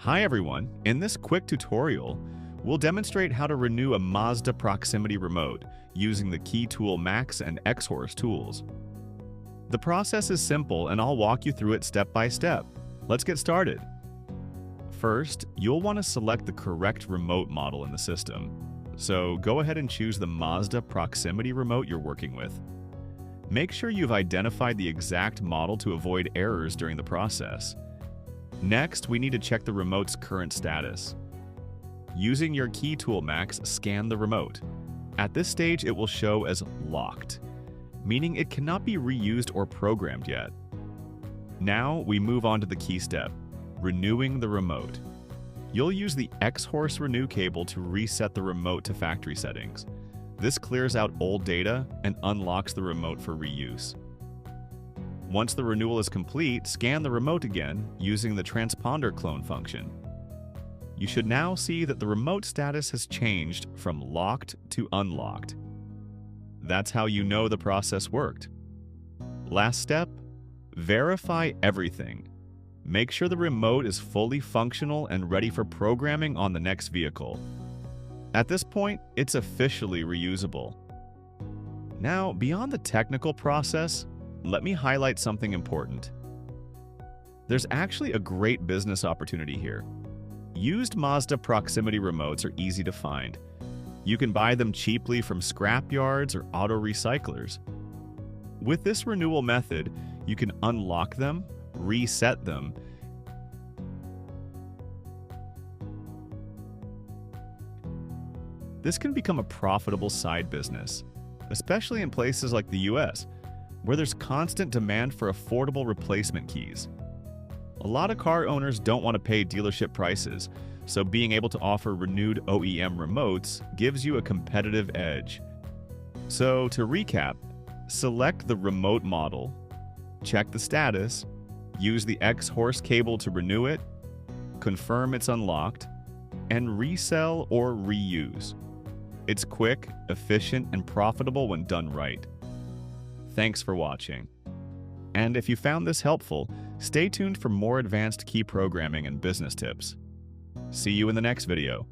Hi everyone, in this quick tutorial, we'll demonstrate how to renew a Mazda proximity remote using the Key Tool Max and X-Horse tools. The process is simple and I'll walk you through it step by step. Let's get started. First, you'll want to select the correct remote model in the system. So go ahead and choose the Mazda proximity remote you're working with. Make sure you've identified the exact model to avoid errors during the process. Next, we need to check the remote's current status. Using your Key Tool Max, scan the remote. At this stage, it will show as locked, meaning it cannot be reused or programmed yet. Now, we move on to the key step, renewing the remote. You'll use the X-Horse Renew cable to reset the remote to factory settings. This clears out old data and unlocks the remote for reuse. Once the renewal is complete, scan the remote again using the transponder clone function. You should now see that the remote status has changed from locked to unlocked. That's how you know the process worked. Last step, verify everything. Make sure the remote is fully functional and ready for programming on the next vehicle. At this point, it's officially reusable. Now, beyond the technical process, let me highlight something important. There's actually a great business opportunity here. Used Mazda proximity remotes are easy to find. You can buy them cheaply from scrap yards or auto recyclers. With this renewal method, you can unlock them, reset them, This can become a profitable side business, especially in places like the US, where there's constant demand for affordable replacement keys. A lot of car owners don't want to pay dealership prices, so being able to offer renewed OEM remotes gives you a competitive edge. So to recap, select the remote model, check the status, use the X-Horse cable to renew it, confirm it's unlocked, and resell or reuse. It's quick, efficient, and profitable when done right. Thanks for watching. And if you found this helpful, stay tuned for more advanced key programming and business tips. See you in the next video.